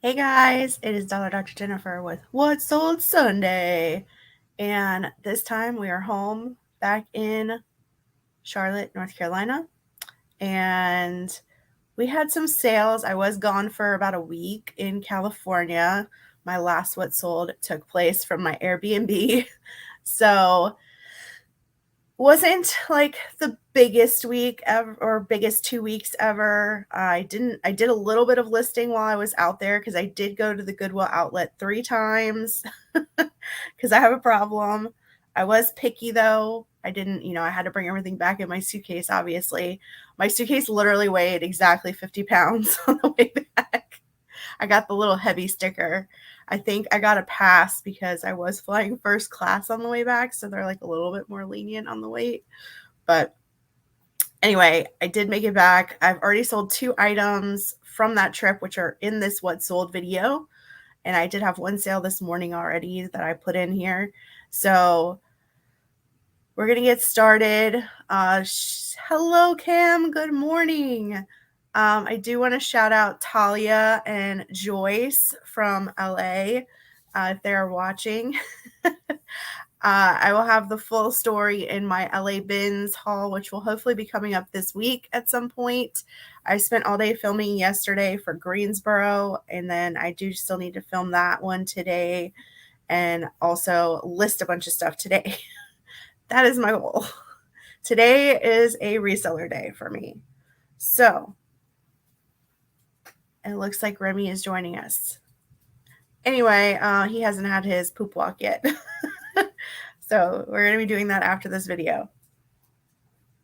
Hey guys, it is Dr. Jennifer with What Sold Sunday. And this time we are home back in Charlotte, North Carolina. And we had some sales. I was gone for about a week in California. My last What Sold took place from my Airbnb. So wasn't like the biggest week ever or biggest 2 weeks ever. I did a little bit of listing while I was out there because I did go to the Goodwill outlet 3 times because I have a problem. I was picky though. I didn't, I had to bring everything back in my suitcase, obviously. My suitcase literally weighed exactly 50 pounds on the way back. I got the little heavy sticker. I think I got a pass because I was flying first class on the way back, so they're like a little bit more lenient on the weight. But anyway, I did make it back. I've already sold 2 items from that trip, which are in this What Sold video. And I did have one sale this morning already that I put in here. So we're going to get started. Hello, Kim. Good morning. I do want to shout out Talia and Joyce from LA if they're watching. I will have the full story in my LA Bins haul, which will hopefully be coming up this week at some point. I spent all day filming yesterday for Greensboro, and then I do still need to film that one today and also list a bunch of stuff today. That is my goal. Today is a reseller day for me. So it looks like Remy is joining us. Anyway, he hasn't had his poop walk yet. So we're going to be doing that after this video.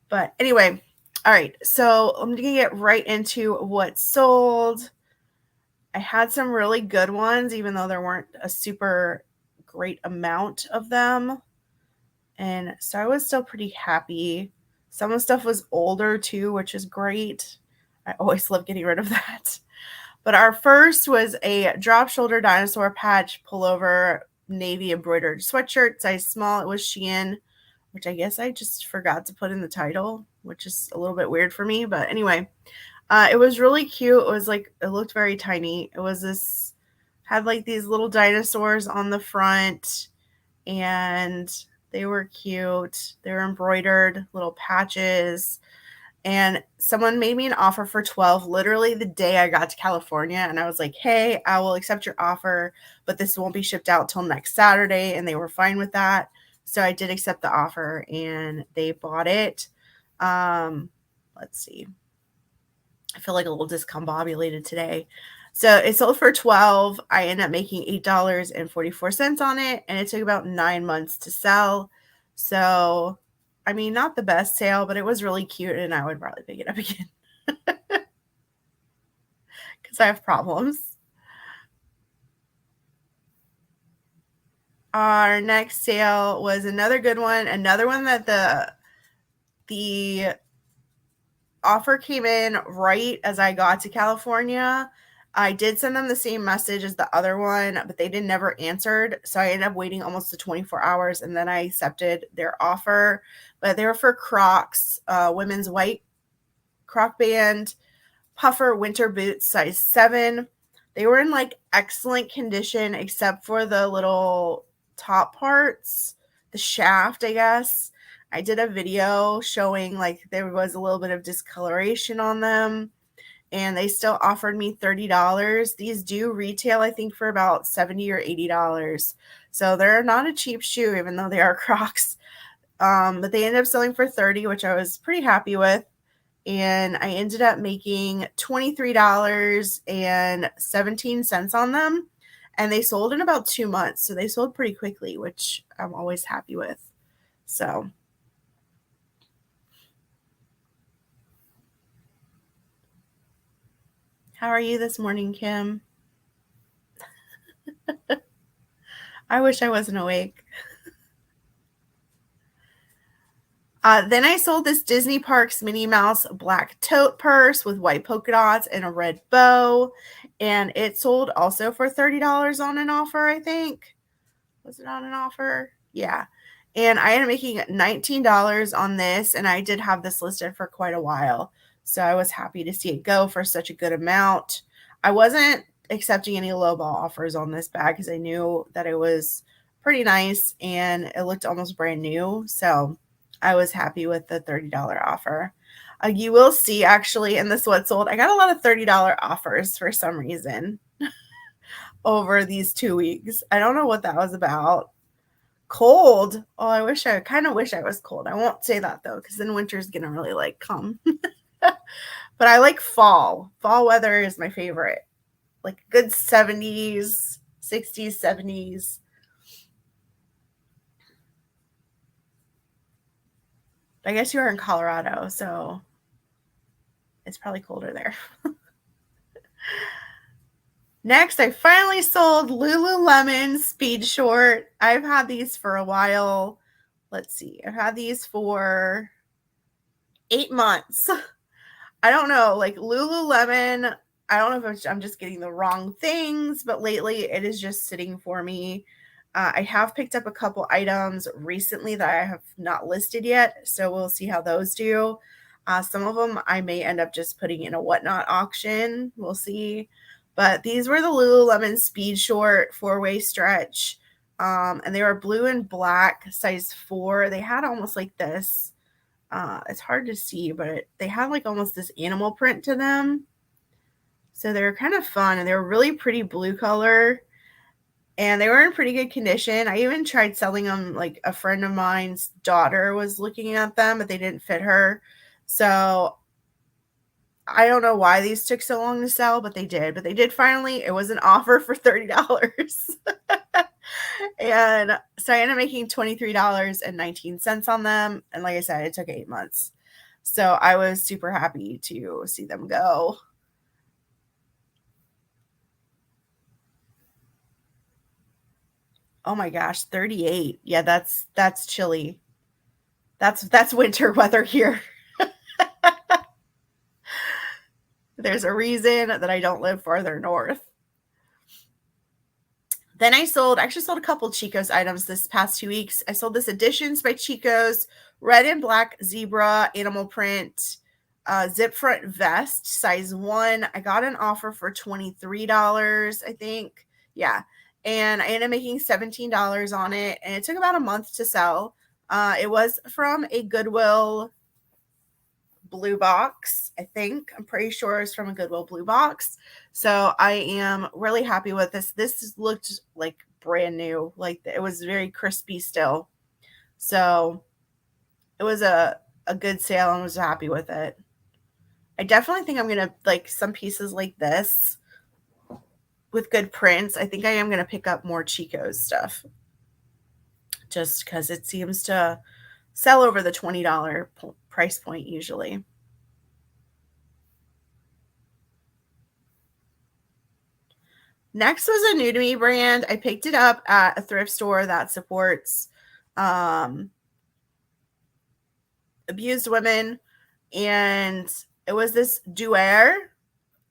But anyway, all right. So I'm going to get right into what sold. I had some really good ones, even though there weren't a super great amount of them. And so I was still pretty happy. Some of the stuff was older too, which is great. I always love getting rid of that. But our first was a drop shoulder dinosaur patch pullover navy embroidered sweatshirt, size small. It was Shein, which I guess I just forgot to put in the title, which is a little bit weird for me. But anyway, it was really cute. It was like, it looked very tiny. It was this, had like these little dinosaurs on the front, and they were cute. They were embroidered, little patches. And someone made me an offer for 12 literally the day I got to California. And I was like, hey, I will accept your offer, but this won't be shipped out till next Saturday. And they were fine with that. So I did accept the offer and they bought it. Let's see. I feel like a little discombobulated today. So it sold for 12. I ended up making $8.44 on it. And it took about 9 months to sell. So I mean, not the best sale, but it was really cute, and I would probably pick it up again because I have problems. Our next sale was another good one, another one that the offer came in right as I got to California. I did send them the same message as the other one, but they never answered. So I ended up waiting almost to 24 hours, and then I accepted their offer. But they were for Crocs, women's white Croc band puffer winter boots, size 7. They were in like excellent condition except for the little top parts, the shaft, I guess. I did a video showing like there was a little bit of discoloration on them, and they still offered me $30. These do retail, I think, for about $70 or $80. So they're not a cheap shoe, even though they are Crocs. But they ended up selling for $30, which I was pretty happy with. And I ended up making $23.17 on them. And they sold in about 2 months. So they sold pretty quickly, which I'm always happy with. So how are you this morning, Kim? I wish I wasn't awake. Then I sold this Disney Parks Minnie Mouse black tote purse with white polka dots and a red bow. And it sold also for $30 on an offer, I think. Was it on an offer? Yeah. And I ended up making $19 on this, and I did have this listed for quite a while. So I was happy to see it go for such a good amount. I wasn't accepting any lowball offers on this bag because I knew that it was pretty nice and it looked almost brand new. So I was happy with the $30 offer. You will see actually in the Sweat Sold, I got a lot of $30 offers for some reason over these 2 weeks. I don't know what that was about. Cold. Oh, I kind of wish I was cold. I won't say that though, because then winter's gonna really like come. But I like fall. Fall weather is my favorite. Like good 70s, 60s, 70s. I guess you are in Colorado, so it's probably colder there. Next, I finally sold Lululemon Speed Short. I've had these for a while. Let's see. I've had these for 8 months. I don't know. Like Lululemon, I don't know if I'm just getting the wrong things, but lately it is just sitting for me. I have picked up a couple items recently that I have not listed yet, so we'll see how those do. Some of them I may end up just putting in a whatnot auction. We'll see. But these were the Lululemon Speed Short 4-way stretch. And they were blue and black, size 4. They had almost like this. It's hard to see, but they had like almost this animal print to them. So they were kind of fun, and they were really pretty blue color. And they were in pretty good condition. I even tried selling them. Like a friend of mine's daughter was looking at them, but they didn't fit her. So I don't know why these took so long to sell, but they did. But they did finally. It was an offer for $30. And so I ended up making $23.19 on them. And like I said, it took 8 months. So I was super happy to see them go. Oh my gosh, 38. Yeah, that's chilly. That's winter weather here. There's a reason that I don't live farther north. Then I actually sold a couple Chico's items this past 2 weeks. I sold this Editions by Chico's red and black zebra animal print zip front vest, size 1. I got an offer for $23, I think. Yeah. And I ended up making $17 on it, and it took about a month to sell. It was from a Goodwill blue box, I think. I'm pretty sure it's from a Goodwill blue box. So I am really happy with this. This looked like brand new. Like it was very crispy still. So it was a good sale, and I was happy with it. I definitely think I'm going to like some pieces like this with good prints. I think I am going to pick up more Chico's stuff just because it seems to sell over the $20 price point usually. Next was a new to me brand. I picked it up at a thrift store that supports abused women, and it was this DUVER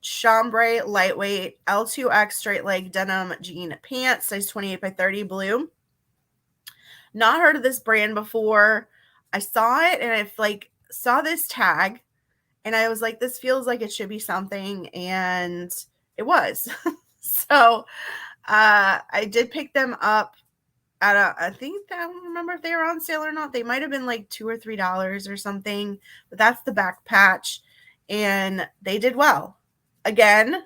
Chambray lightweight L2X straight leg denim jean pants, size 28 by 30 blue. Not heard of this brand before. I saw it and I like saw this tag and I was like, this feels like it should be something, and it was. So I did pick them up at I think I don't remember if they were on sale or not. They might have been like $2 or $3 or something, but that's the back patch, and they did well. Again,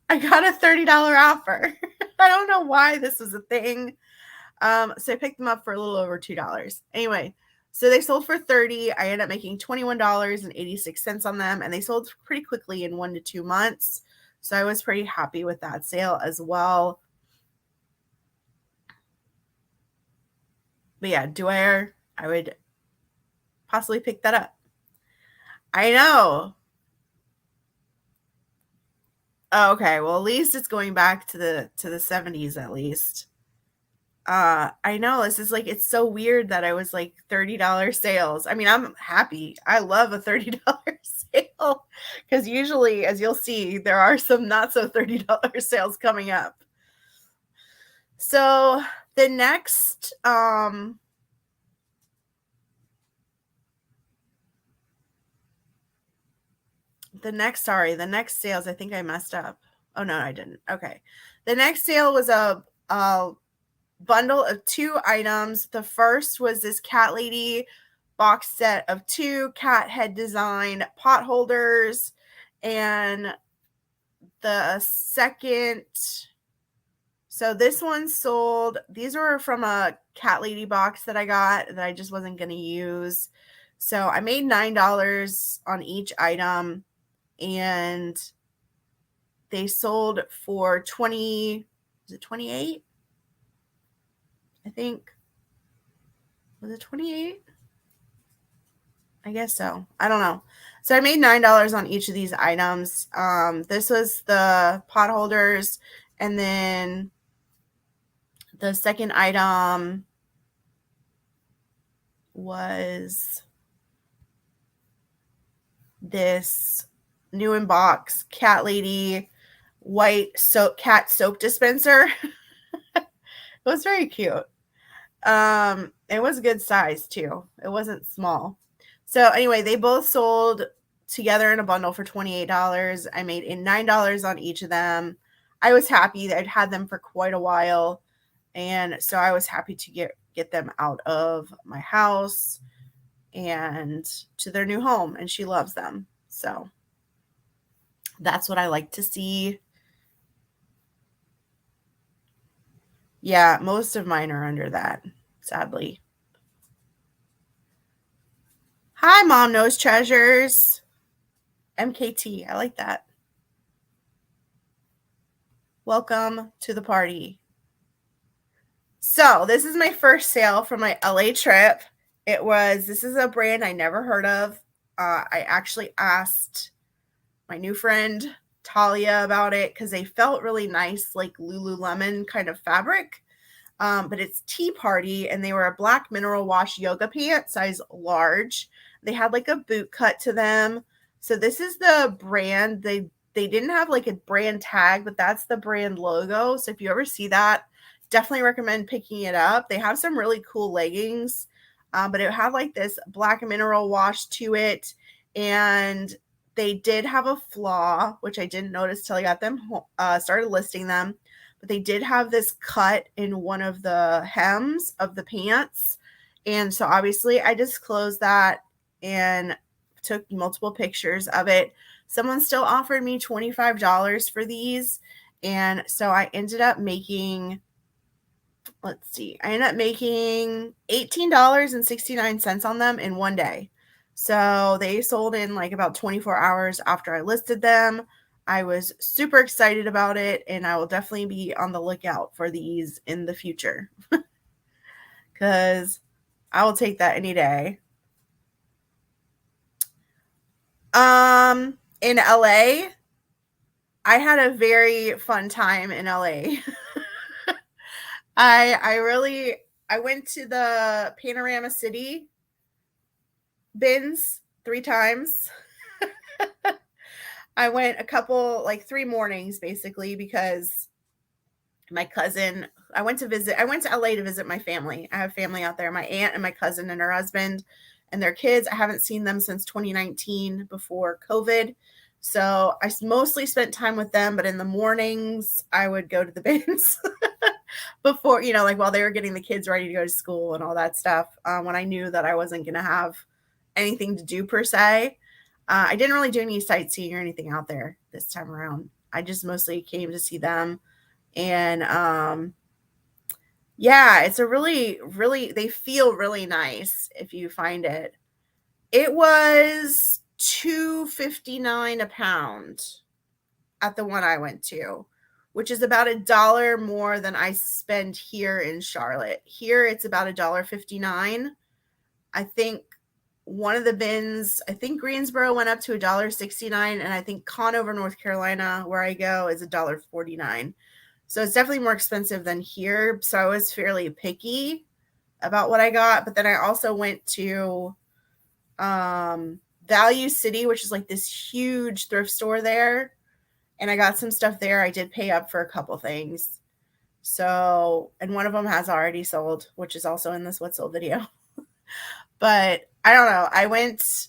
I got a $30 offer. I don't know why this was a thing. So I picked them up for a little over $2. Anyway, so they sold for $30. I ended up making $21.86 on them, and they sold pretty quickly in 1 to 2 months. So I was pretty happy with that sale as well. But yeah, DUVER, I would possibly pick that up. I know. Oh, okay, well at least it's going back to the 70s at least. I know this is like it's so weird that I was like $30 sales. I mean, I'm happy. I love a $30 sale because usually, as you'll see, there are some not so $30 sales coming up. So the next the next sales, I think I messed up. Oh, no, I didn't. Okay. The next sale was a bundle of 2 items. The first was this cat lady box set of 2 cat head design pot holders. And the second, so this one sold, these were from a cat lady box that I got that I just wasn't going to use. So I made $9 on each item, and they sold for 20, is it 28? I think. Was it 28? I guess so. I don't know. So I made $9 on each of these items. This was the pot holders, and then the second item was this new in box cat lady white cat soap dispenser. It was very cute. It was a good size too. It wasn't small. So anyway, they both sold together in a bundle for $28. I made $9 on each of them. I was happy that I'd had them for quite a while, and so I was happy to get them out of my house and to their new home, and she loves them. So that's what I like to see. Yeah, most of mine are under that, sadly. Hi, Mom Knows Treasures. MKT, I like that. Welcome to the party. So this is my first sale from my LA trip. This is a brand I never heard of. I actually asked my new friend Talia about it because they felt really nice, like Lululemon kind of fabric. But it's Tea Party, and they were a black mineral wash yoga pant, size large. They had like a boot cut to them. So this is the brand. They didn't have like a brand tag, but that's the brand logo. So if you ever see that, definitely recommend picking it up. They have some really cool leggings, but it had like this black mineral wash to it. And they did have a flaw, which I didn't notice till I got them, started listing them. But they did have this cut in one of the hems of the pants. And so obviously I disclosed that and took multiple pictures of it. Someone still offered me $25 for these. And so I ended up making, I ended up making $18.69 on them in one day. So they sold in like about 24 hours after I listed them. I was super excited about it, and I will definitely be on the lookout for these in the future because I will take that any day. In LA, I had a very fun time in LA. I went to the Panorama City bins 3 times. I went a couple, like 3 mornings basically, because my cousin, I went to LA to visit my family. I have family out there, my aunt and my cousin and her husband and their kids. I haven't seen them since 2019 before COVID. So I mostly spent time with them, but in the mornings I would go to the bins before, like while they were getting the kids ready to go to school and all that stuff. When I knew that I wasn't going to have anything to do per se. I didn't really do any sightseeing or anything out there this time around. I just mostly came to see them. And yeah, it's a really, really, they feel really nice if you find it. It was $2.59 a pound at the one I went to, which is about $1 more than I spend here in Charlotte. Here it's about $1.59. I think one of the bins, I think Greensboro went up to $1.69, and I think Conover, North Carolina, where I go, is $1.49. So it's definitely more expensive than here. So I was fairly picky about what I got. But then I also went to Value City, which is like this huge thrift store there. And I got some stuff there. I did pay up for a couple things. So, and one of them has already sold, which is also in this What Sold video. But I don't know. I went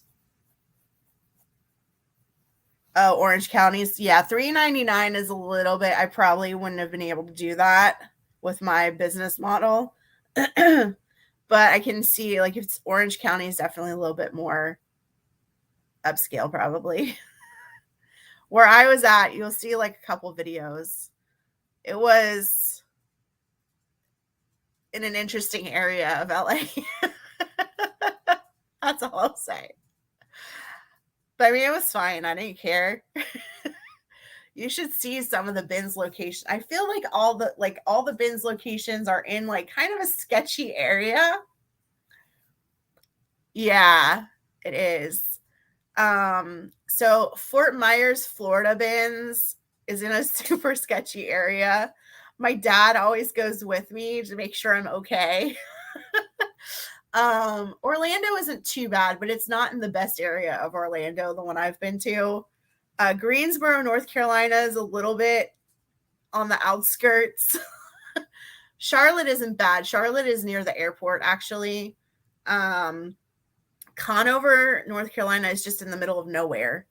Oh, Orange Counties. Yeah, $3.99 is a little bit. I probably wouldn't have been able to do that with my business model. But I can see, like, if it's Orange County is definitely a little bit more upscale, probably. Where I was at, you'll see like a couple videos. It was in an interesting area of LA. That's all I'll say. But I mean, it was fine. I didn't care. You should see some of the bins location. I feel like all the bins locations are in like kind of a sketchy area. Yeah, it is. So Fort Myers, Florida bins is in a super sketchy area. My dad always goes with me to make sure I'm okay. Orlando isn't too bad, but it's not in the best area of Orlando, the one I've been to. Greensboro, North Carolina is a little bit on the outskirts. Charlotte isn't bad. Charlotte is near the airport, actually. Conover, North Carolina is just in the middle of nowhere.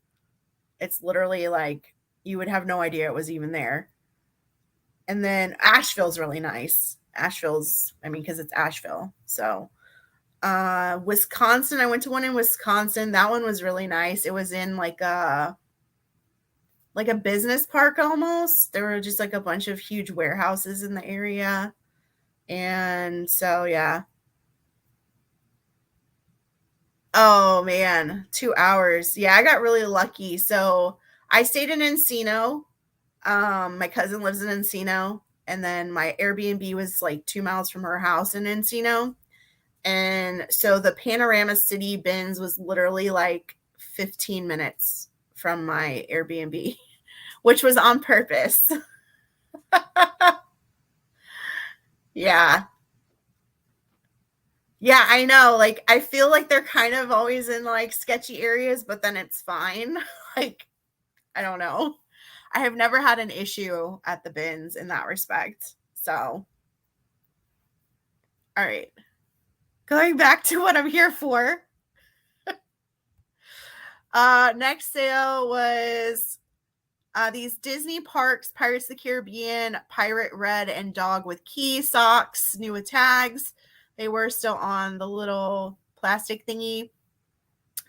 It's literally like you would have no idea it was even there. And then Asheville's really nice. Asheville's, I mean, because it's Asheville. So Wisconsin, I went to one in Wisconsin. That one was really nice. It was in like a business park almost. There were just like a bunch of huge warehouses in the area. And so, yeah. Oh man, 2 hours. Yeah, I got really lucky. So I stayed in Encino. My cousin lives in Encino, and then my Airbnb was like 2 miles from her house in Encino. And so the Panorama City bins was literally like 15 minutes from my Airbnb, which was on purpose. Yeah. Yeah, I know. Like, I feel like they're kind of always in like sketchy areas, but then it's fine. Like, I don't know. I have never had an issue at the bins in that respect. So, all right. Going back to what I'm here for. Next sale was these Disney Parks Pirates of the Caribbean Pirate Red and Dog with Key socks, new with tags. They were still on the little plastic thingy.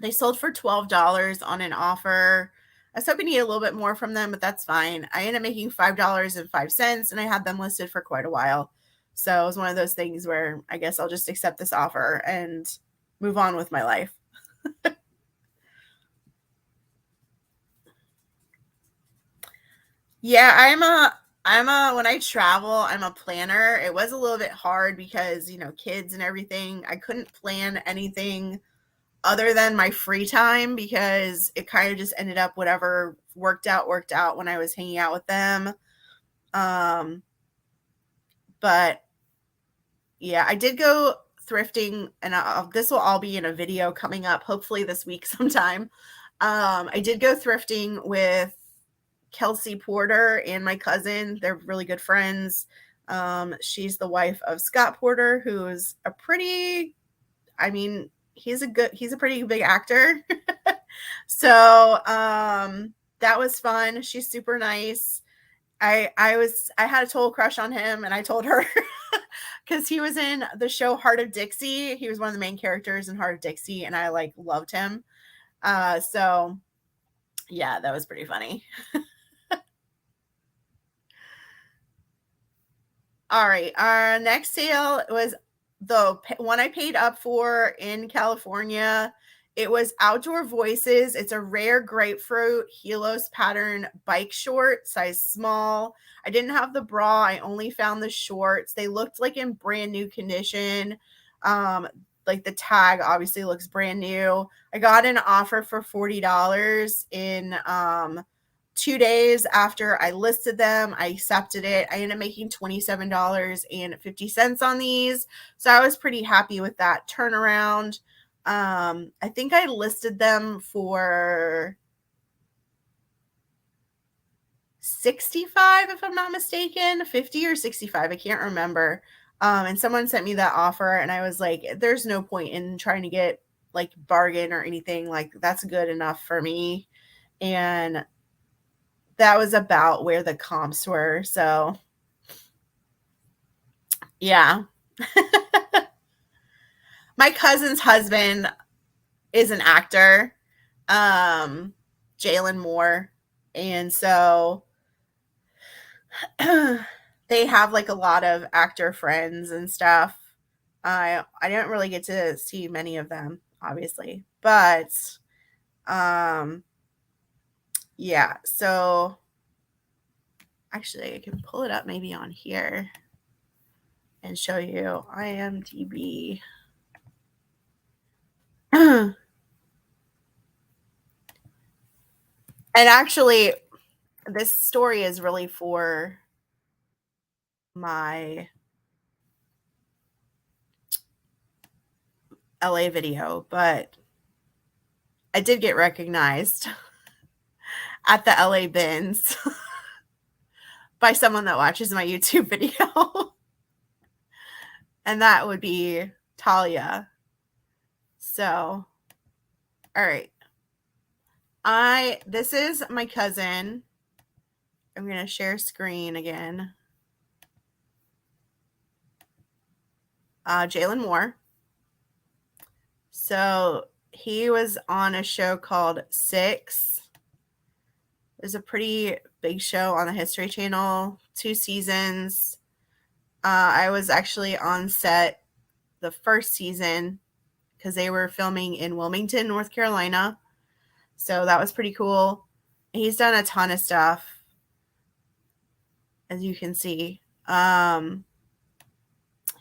They sold for $12 on an offer. I was hoping to get a little bit more from them, but that's fine. I ended up making $5.05, and I had them listed for quite a while. So it was one of those things where I guess I'll just accept this offer and move on with my life. Yeah, when I travel, I'm a planner. It was a little bit hard because, kids and everything. I couldn't plan anything other than my free time because it kind of just ended up whatever worked out when I was hanging out with them. But yeah, I did go thrifting, and this will all be in a video coming up, hopefully this week sometime. I did go thrifting with Kelsey Porter and my cousin. They're really good friends. She's the wife of Scott Porter, who's he's a pretty big actor. So that was fun. She's super nice. I had a total crush on him, and I told her because he was in the show Heart of Dixie. He was one of the main characters in Heart of Dixie, and I like loved him. So yeah, that was pretty funny. All right. Our next sale was the one I paid up for in California. It was Outdoor Voices. It's a rare grapefruit Helos pattern bike short, size small. I didn't have the bra. I only found the shorts. They looked like in brand new condition. Like the tag obviously looks brand new. I got an offer for $40 in 2 days after I listed them. I accepted it. I ended up making $27.50 on these. So I was pretty happy with that turnaround. I think I listed them for $65, if I'm not mistaken, $50 or $65. I can't remember. And someone sent me that offer, and I was like, there's no point in trying to get like bargain or anything. Like, that's good enough for me. And that was about where the comps were. So, yeah. My cousin's husband is an actor, Jalen Moore. And so they have like a lot of actor friends and stuff. I didn't really get to see many of them, obviously, but yeah. So actually, I can pull it up maybe on here and show you IMDb. And actually, this story is really for my LA video, but I did get recognized at the LA bins by someone that watches my YouTube video. And that would be Talia. So, all right. This is my cousin. I'm going to share screen again. Jalen Moore. So he was on a show called Six. It was a pretty big show on the History Channel, 2 seasons. I was actually on set the first season because they were filming in Wilmington, North Carolina. So that was pretty cool. He's done a ton of stuff, as you can see. He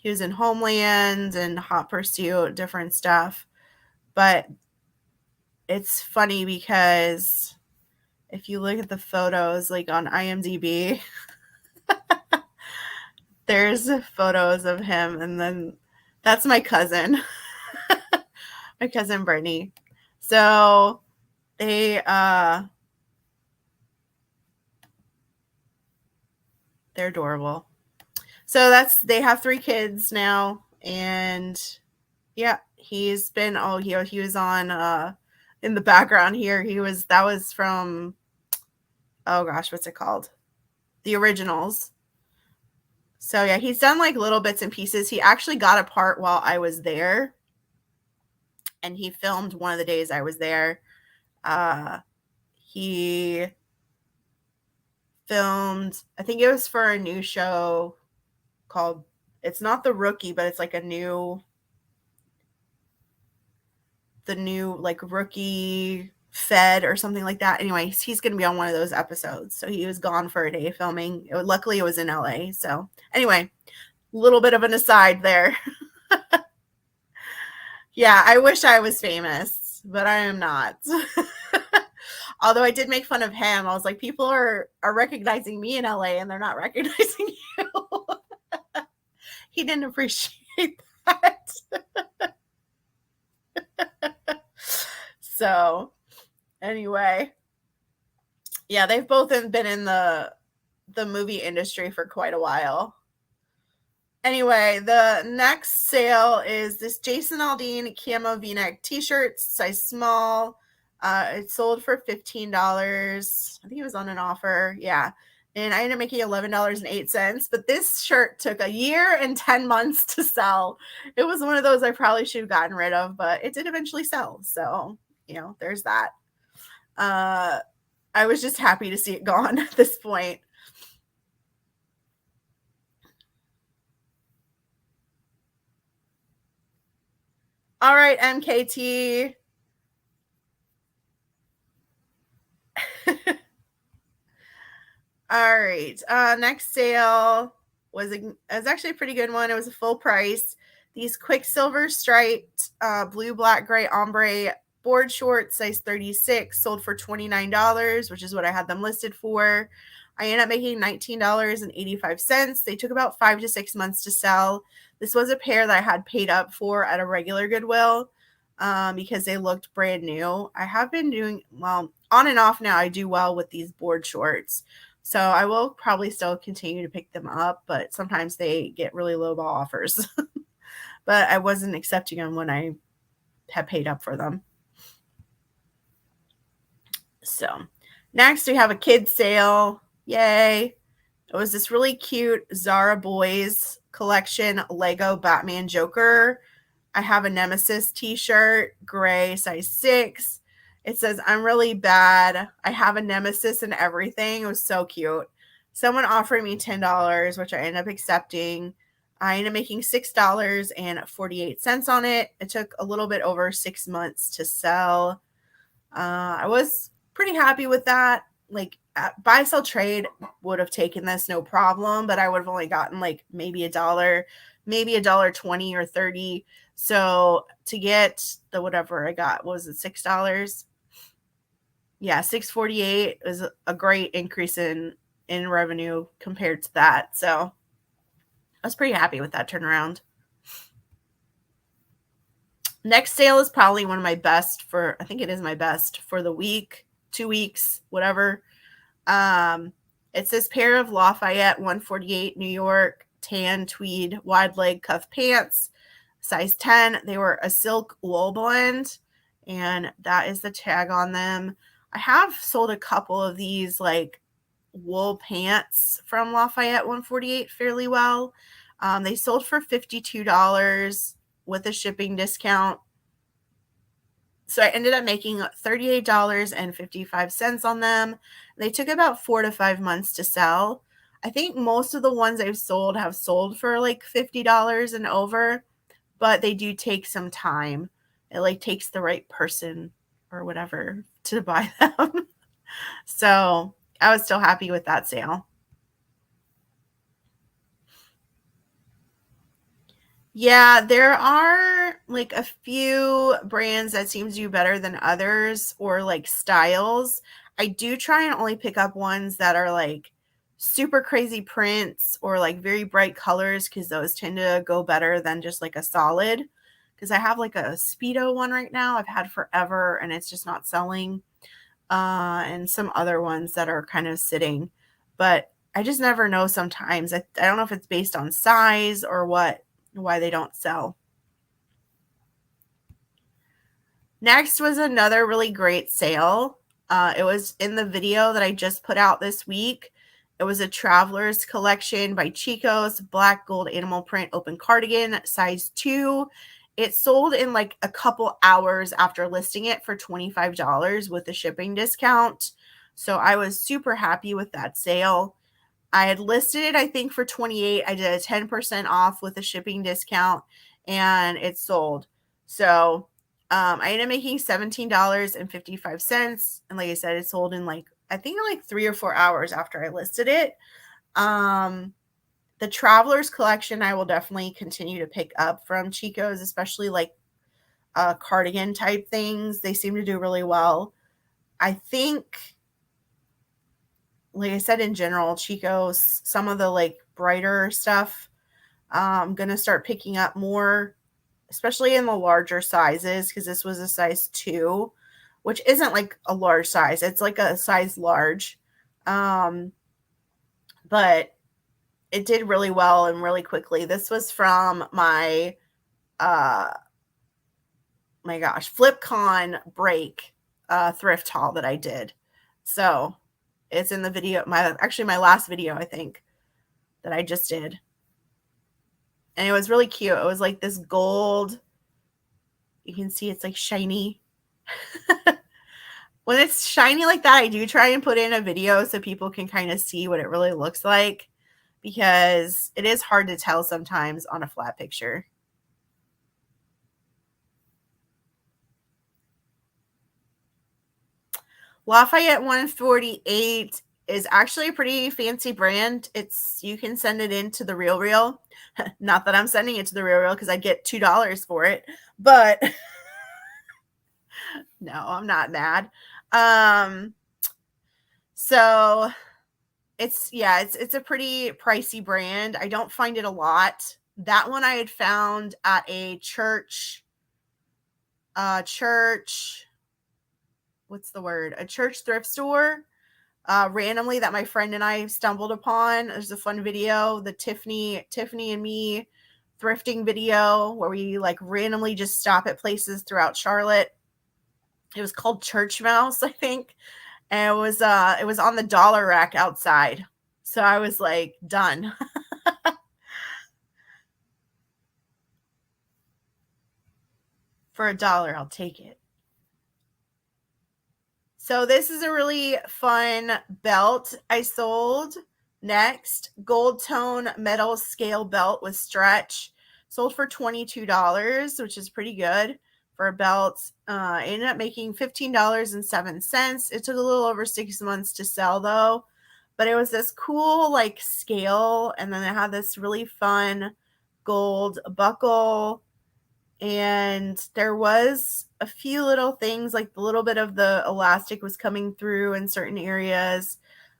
was in Homeland and Hot Pursuit, different stuff. But it's funny because if you look at the photos, like on IMDb, there's photos of him, and then that's my cousin, my cousin Brittany. So they're adorable. So they have 3 kids now, and yeah, he's been he was on in the background here. That was from, oh gosh, what's it called? The Originals. So yeah, he's done like little bits and pieces. He actually got a part while I was there, and he filmed one of the days I was there. He filmed, I think it was for a new show called, it's not The Rookie, but it's like the new like Rookie Fed or something like that. Anyways, he's going to be on one of those episodes. So he was gone for a day filming. Luckily, it was in LA. So anyway, a little bit of an aside there. Yeah, I wish I was famous, but I am not. Although I did make fun of him. I was like, people are recognizing me in LA and they're not recognizing you. He didn't appreciate that. So anyway, yeah, they've both been in the movie industry for quite a while. Anyway, the next sale is this Jason Aldean camo v-neck t-shirt, size small. It sold for $15. I think it was on an offer. Yeah. And I ended up making $11.08. But this shirt took a year and 10 months to sell. It was one of those I probably should have gotten rid of, but it did eventually sell. So, there's that. I was just happy to see it gone at this point. All right, MKT. All right. Next sale was actually a pretty good one. It was a full price. These Quicksilver striped blue, black, gray ombre board shorts, size 36, sold for $29, which is what I had them listed for. I ended up making $19.85. They took about 5 to 6 months to sell. This was a pair that I had paid up for at a regular Goodwill because they looked brand new. I have been doing, well, on and off now, I do well with these board shorts. So I will probably still continue to pick them up, but sometimes they get really low ball offers. But I wasn't accepting them when I had paid up for them. So next we have a kids sale. Yay. It was this really cute Zara Boys collection Lego Batman Joker. I have a Nemesis t-shirt, gray, size 6. It says, I'm really bad. I have a Nemesis and everything. It was so cute. Someone offered me $10, which I ended up accepting. I ended up making $6.48 on it. It took a little bit over 6 months to sell. I was pretty happy with that. Like, buy, sell, trade would have taken this no problem, but I would have only gotten like maybe $1, maybe $1.20 or 30. So to get the whatever I got, what was it, $6? Yeah, $6.48 is a great increase in revenue compared to that. So I was pretty happy with that turnaround. Next sale is probably one of my best for, I think it is my best for the week, 2 weeks, whatever. It's this pair of Lafayette 148 New York tan tweed wide leg cuff pants, size 10. They were a silk wool blend, and that is the tag on them. I have sold a couple of these like wool pants from Lafayette 148 fairly well. They sold for $52 with a shipping discount. So I ended up making $38.55 on them. They took about 4 to 5 months to sell. I think most of the ones I've sold have sold for like $50 and over, but they do take some time. It like takes the right person or whatever to buy them. So I was still happy with that sale. Yeah, there are like a few brands that seem to do better than others, or like styles. I do try and only pick up ones that are like super crazy prints or like very bright colors, because those tend to go better than just like a solid. Because I have like a Speedo one right now I've had forever and it's just not selling. And some other ones that are kind of sitting. But I just never know sometimes. I don't know if it's based on size or what, why they don't sell. Next was another really great sale. It was in the video that I just put out this week. It was a Traveler's Collection by Chico's black gold animal print open cardigan, size 2. It sold in like a couple hours after listing it for $25 with a shipping discount. So I was super happy with that sale. I had listed it, I think, for $28. I did a 10% off with a shipping discount, and it sold. So I ended up making $17.55. And like I said, it sold in like, I think like 3 or 4 hours after I listed it. The Traveler's Collection, I will definitely continue to pick up from Chico's, especially like cardigan type things. They seem to do really well. I think, like I said, in general, Chico's, some of the like brighter stuff, I'm going to start picking up more, especially in the larger sizes, because this was a size 2, which isn't like a large size. It's like a size large. But it did really well and really quickly. This was from my, my gosh, FlipCon break thrift haul that I did. So it's in the video, my last video, I think, that I just did. And it was really cute. It was like this gold. You can see it's like shiny. When it's shiny like that, I do try and put in a video so people can kind of see what it really looks like, because it is hard to tell sometimes on a flat picture. Lafayette 148 is actually a pretty fancy brand. You can send it into the Real. Not that I'm sending it to the Real because I get $2 for it, but no, I'm not mad. So it's a pretty pricey brand. I don't find it a lot. That one I had found at a church, what's the word? A church thrift store, randomly, that my friend and I stumbled upon. There's a fun video, the Tiffany and me thrifting video, where we like randomly just stop at places throughout Charlotte. It was called Church Mouse, I think. And it was on the dollar rack outside. So I was like, done. For $1, I'll take it. So this is a really fun belt I sold. Next, gold tone metal scale belt with stretch. Sold for $22, which is pretty good for a belt. I ended up making $15.07. It took a little over 6 months to sell though. But it was this cool like scale, and then it had this really fun gold buckle. And there was a few little things, like the little bit of the elastic was coming through in certain areas.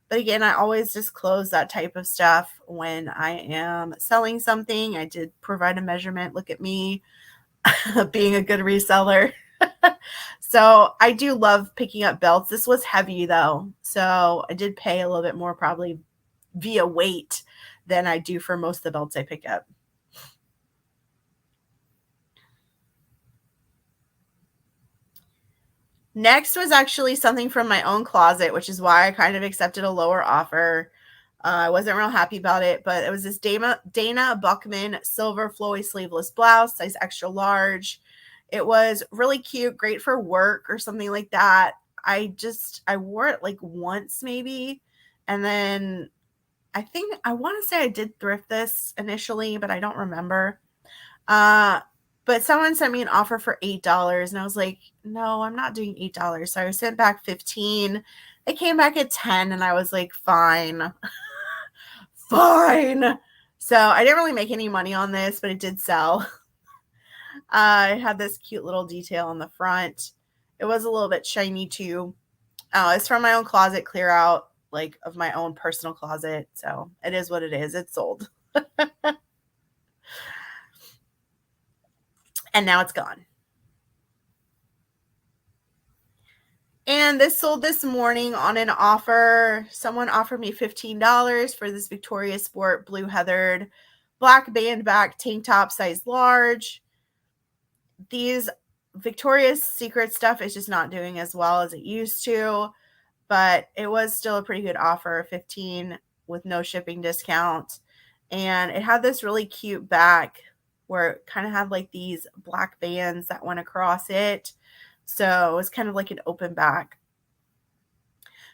But again, I always disclose that type of stuff when I am selling something. I did provide a measurement. Look at me being a good reseller. So I do love picking up belts. This was heavy though, so I did pay a little bit more probably via weight than I do for most of the belts I pick up. Next was actually something from my own closet, which is why I kind of accepted a lower offer. I wasn't real happy about it, but it was this Dana Buchman silver flowy sleeveless blouse, size extra large. It was really cute, great for work or something like that. I wore it like once maybe, and then I think I want to say I did thrift this initially, but I don't remember. But someone sent me an offer for $8, and I was like, no, I'm not doing $8. So I sent back 15. It came back at 10, and I was like, fine. Fine. So I didn't really make any money on this, but it did sell. It had this cute little detail on the front. It was a little bit shiny too. It's from my own closet clear out, like of my own personal closet. So it is what it is. It's sold. And now it's gone. And this sold this morning on an offer. Someone offered me $15 for this Victoria's Sport blue heathered black band back tank top size large. These Victoria's Secret stuff is just not doing as well as it used to, but it was still a pretty good offer, 15 with no shipping discount. And it had this really cute back where it kind of had like these black bands that went across it. So it was kind of like an open back.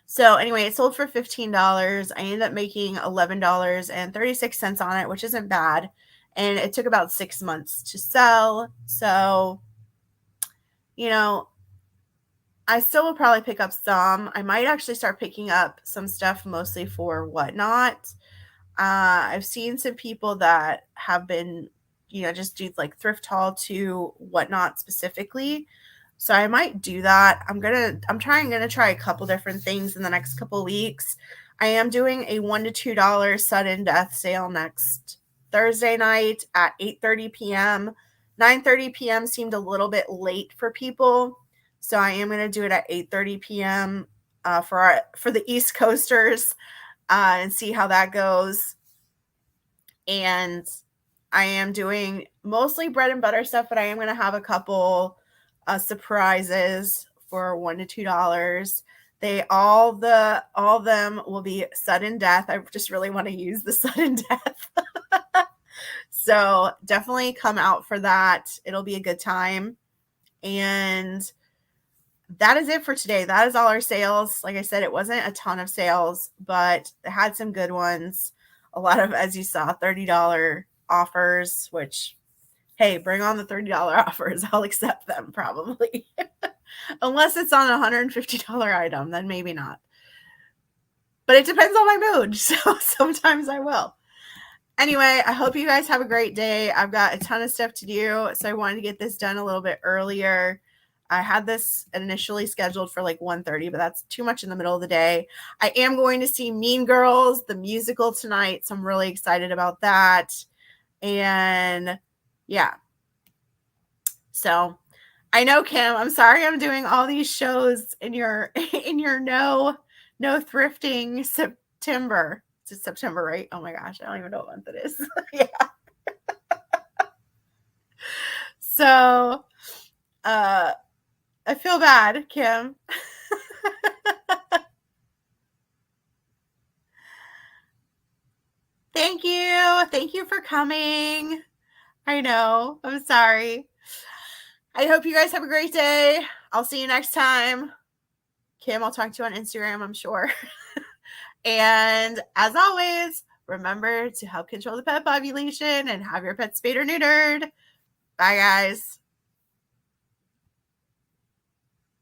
So anyway, it sold for $15. I ended up making $11.36 on it, which isn't bad. And it took about 6 months to sell. So, you know, I still will probably pick up some. I might actually start picking up some stuff mostly for Whatnot. I've seen some people that have been, just do like thrift haul to Whatnot specifically. So I might do that. I'm gonna try a couple different things in the next couple weeks. I am doing a $1 to $2 sudden death sale next Thursday night at 8:30 p.m. 9:30 p.m. seemed a little bit late for people, so I am gonna do it at 8:30 p.m. For the East Coasters and see how that goes. And I am doing mostly bread and butter stuff, but I am gonna have a couple surprises for $1 to $2. All of them will be sudden death. I just really want to use the sudden death. So definitely come out for that. It'll be a good time. And that is it for today. That is all our sales. Like I said, it wasn't a ton of sales, but it had some good ones. A lot of, as you saw, $30 offers, which, hey, bring on the $30 offers. I'll accept them probably. Unless it's on a $150 item, then maybe not. But it depends on my mood. So sometimes I will. Anyway, I hope you guys have a great day. I've got a ton of stuff to do, so I wanted to get this done a little bit earlier. I had this initially scheduled for like 1:30, but that's too much in the middle of the day. I am going to see Mean Girls, the musical, tonight, so I'm really excited about that. And yeah. So I know, Kim, I'm sorry I'm doing all these shows in your no thrifting September. It's September, right? Oh my gosh, I don't even know what month it is. Yeah. So I feel bad, Kim. Thank you. Thank you for coming. I know. I'm sorry. I hope you guys have a great day. I'll see you next time. Kim, I'll talk to you on Instagram, I'm sure. And as always, remember to help control the pet population and have your pet spayed or neutered. Bye, guys.